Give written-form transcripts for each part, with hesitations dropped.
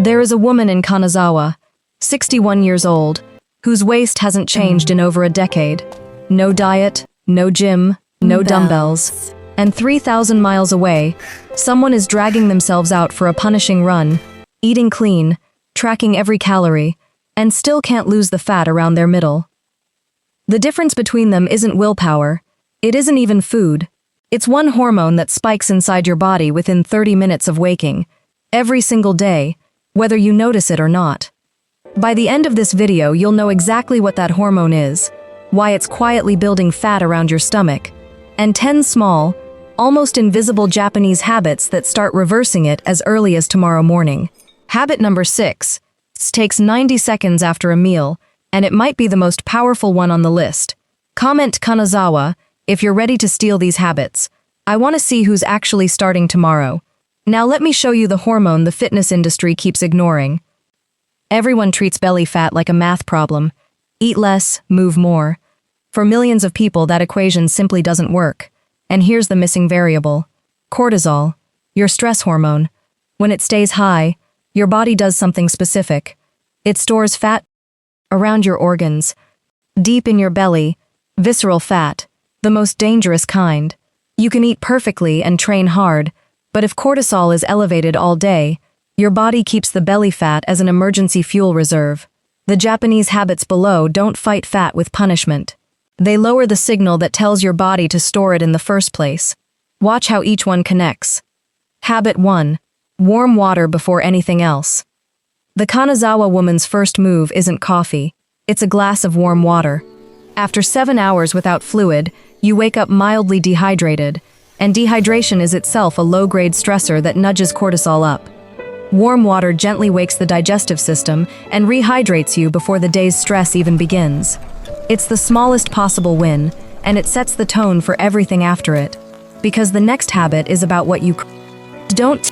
There is a woman in Kanazawa, 61 years old, whose waist hasn't changed in over a decade. No diet, no gym, no dumbbells. And 3,000 miles away, someone is dragging themselves out for a punishing run, eating clean, tracking every calorie, and still can't lose the fat around their middle. The difference between them isn't willpower. It isn't even food. It's one hormone that spikes inside your body within 30 minutes of waking, every single day, whether you notice it or not. By the end of this video, you'll know exactly what that hormone is, why it's quietly building fat around your stomach, and 10 small, almost invisible Japanese habits that start reversing it as early as tomorrow morning. Habit number 6. This takes 90 seconds after a meal, and it might be the most powerful one on the list. Comment Kanazawa if you're ready to steal these habits. I want to see who's actually starting tomorrow. Now let me show you the hormone the fitness industry keeps ignoring. Everyone treats belly fat like a math problem. Eat less, move more. For millions of people, that equation simply doesn't work. And here's the missing variable. Cortisol, your stress hormone. When it stays high, your body does something specific. It stores fat around your organs, deep in your belly, visceral fat, the most dangerous kind. You can eat perfectly and train hard, but if cortisol is elevated all day, your body keeps the belly fat as an emergency fuel reserve. The Japanese habits below don't fight fat with punishment. They lower the signal that tells your body to store it in the first place. Watch how each one connects. Habit 1. Warm water before anything else. The Kanazawa woman's first move isn't coffee. It's a glass of warm water. After 7 hours without fluid, you wake up mildly dehydrated, and dehydration is itself a low-grade stressor that nudges cortisol up. Warm water gently wakes the digestive system and rehydrates you before the day's stress even begins. It's the smallest possible win, and it sets the tone for everything after it. Because the next habit is about what you don't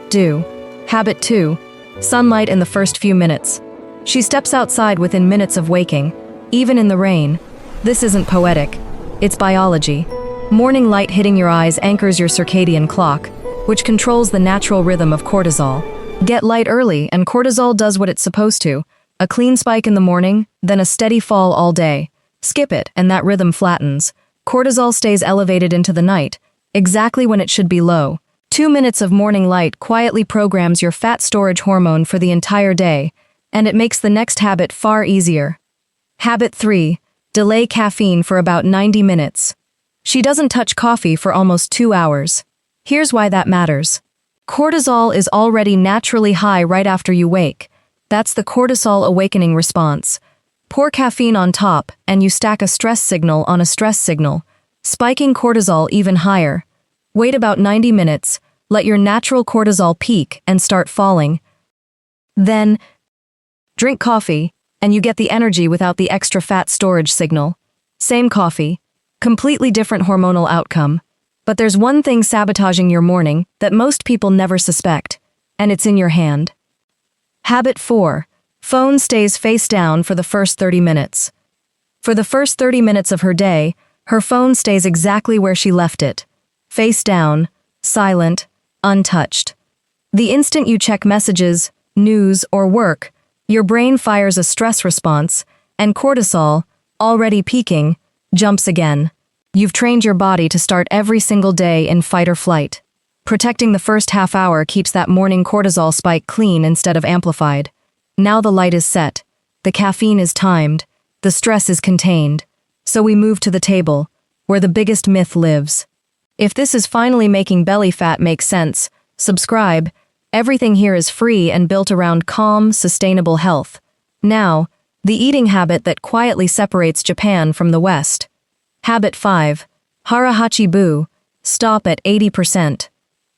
do. Habit 2. Sunlight in the first few minutes. She steps outside within minutes of waking, even in the rain. This isn't poetic. It's biology. Morning light hitting your eyes anchors your circadian clock, which controls the natural rhythm of cortisol. Get light early and cortisol does what it's supposed to. A clean spike in the morning, then a steady fall all day. Skip it and that rhythm flattens. Cortisol stays elevated into the night, exactly when it should be low. 2 minutes of morning light quietly programs your fat storage hormone for the entire day, and it makes the next habit far easier. Habit 3. Delay caffeine for about 90 minutes. She doesn't touch coffee for almost 2 hours. Here's why that matters. Cortisol is already naturally high right after you wake. That's the cortisol awakening response. Pour caffeine on top, and you stack a stress signal on a stress signal, spiking cortisol even higher. Wait about 90 minutes, let your natural cortisol peak and start falling. Then, drink coffee, and you get the energy without the extra fat storage signal. Same coffee, completely different hormonal outcome. But there's one thing sabotaging your morning that most people never suspect, and it's in your hand. Habit 4. Phone stays face down for the first 30 minutes. For the first 30 minutes of her day, her phone stays exactly where she left it. Face down, silent, untouched. The instant you check messages, news, or work, your brain fires a stress response, and cortisol, already peaking, jumps again. You've trained your body to start every single day in fight or flight. Protecting the first half hour keeps that morning cortisol spike clean instead of amplified. Now the light is set, the caffeine is timed, the stress is contained. So we move to the table, where the biggest myth lives. If this is finally making belly fat make sense, subscribe. Everything here is free and built around calm, sustainable health. Now, the eating habit that quietly separates Japan from the West. Habit 5. Harahachi-bu. Stop at 80%.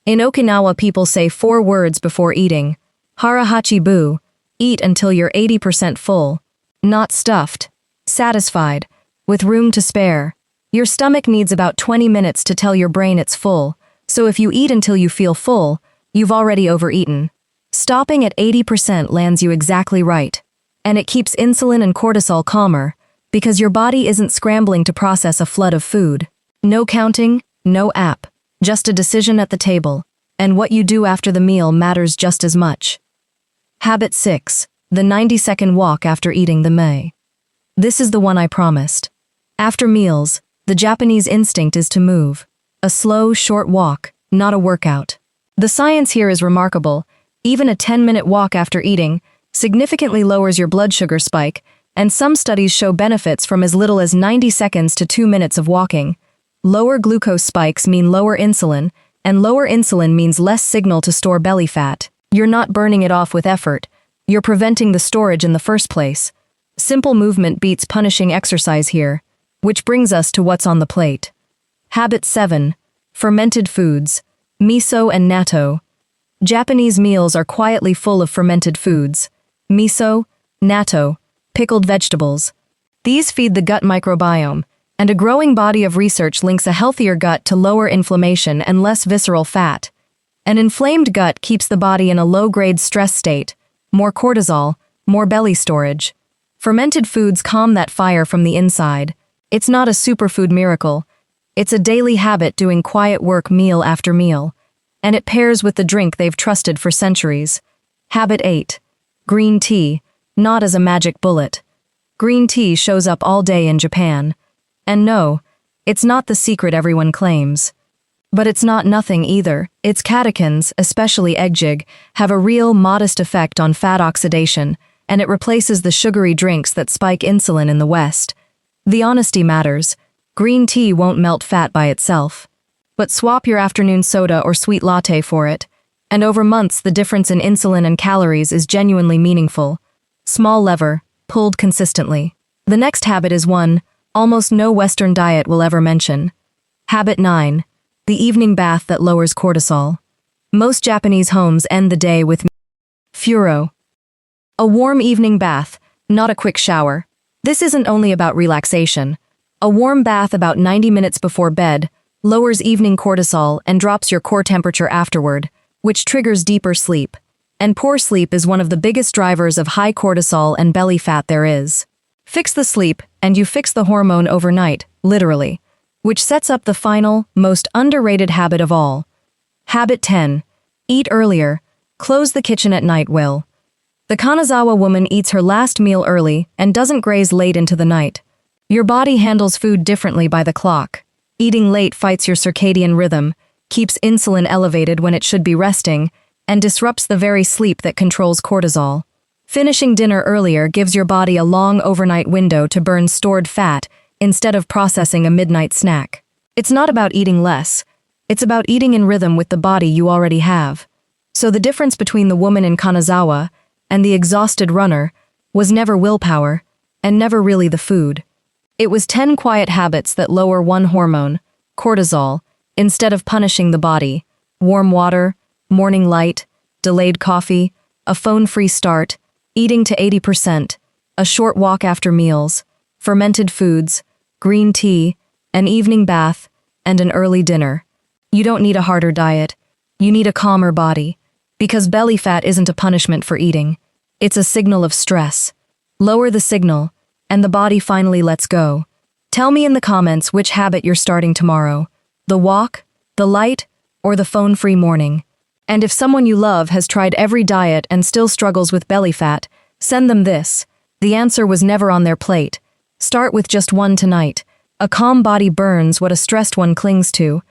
In Okinawa, people say 4 words before eating. Harahachi-bu. Eat until you're 80% full. Not stuffed. Satisfied. With room to spare. Your stomach needs about 20 minutes to tell your brain it's full, so if you eat until you feel full, you've already overeaten. Stopping at 80% lands you exactly right. And it keeps insulin and cortisol calmer, because your body isn't scrambling to process a flood of food. No counting, no app, just a decision at the table, and what you do after the meal matters just as much. Habit 6. The 90-second walk after eating the mei. This is the one I promised. After meals, the Japanese instinct is to move. A slow, short walk, not a workout. The science here is remarkable. Even a 10-minute walk after eating significantly lowers your blood sugar spike, and some studies show benefits from as little as 90 seconds to 2 minutes of walking. Lower glucose spikes mean lower insulin, and lower insulin means less signal to store belly fat. You're not burning it off with effort. You're preventing the storage in the first place. Simple movement beats punishing exercise here, which brings us to what's on the plate. Habit 7. Fermented foods. Miso and natto. Japanese meals are quietly full of fermented foods. Miso, natto, pickled vegetables. These feed the gut microbiome, and a growing body of research links a healthier gut to lower inflammation and less visceral fat. An inflamed gut keeps the body in a low-grade stress state, more cortisol, more belly storage. Fermented foods calm that fire from the inside. It's not a superfood miracle. It's a daily habit doing quiet work meal after meal, and it pairs with the drink they've trusted for centuries. Habit 8. Green tea, not as a magic bullet. Green tea shows up all day in Japan. And no, it's not the secret everyone claims. But it's not nothing either. Its catechins, especially egg jig, have a real modest effect on fat oxidation, and it replaces the sugary drinks that spike insulin in the West. The honesty matters. Green tea won't melt fat by itself. But swap your afternoon soda or sweet latte for it, and over months the difference in insulin and calories is genuinely meaningful. Small lever, pulled consistently. The next habit is one almost no Western diet will ever mention. Habit 9. The evening bath that lowers cortisol. Most Japanese homes end the day with furo. A warm evening bath, not a quick shower. This isn't only about relaxation. A warm bath about 90 minutes before bed lowers evening cortisol and drops your core temperature afterward, which triggers deeper sleep. And poor sleep is one of the biggest drivers of high cortisol and belly fat there is. Fix the sleep, and you fix the hormone overnight, literally, which sets up the final, most underrated habit of all. Habit 10. Eat earlier. Close the kitchen at night, Will. The Kanazawa woman eats her last meal early and doesn't graze late into the night. Your body handles food differently by the clock. Eating late fights your circadian rhythm, keeps insulin elevated when it should be resting, and disrupts the very sleep that controls cortisol. Finishing dinner earlier gives your body a long overnight window to burn stored fat instead of processing a midnight snack. It's not about eating less. It's about eating in rhythm with the body you already have. So the difference between the woman in Kanazawa and the exhausted runner was never willpower, and never really the food. It was 10 quiet habits that lower one hormone, cortisol, instead of punishing the body. Warm water, morning light, delayed coffee, a phone-free start, eating to 80%, a short walk after meals, fermented foods, green tea, an evening bath, and an early dinner. You don't need a harder diet. You need a calmer body. Because belly fat isn't a punishment for eating. It's a signal of stress. Lower the signal, and the body finally lets go. Tell me in the comments which habit you're starting tomorrow. The walk, the light, or the phone-free morning. And if someone you love has tried every diet and still struggles with belly fat, send them this. The answer was never on their plate. Start with just one tonight. A calm body burns what a stressed one clings to.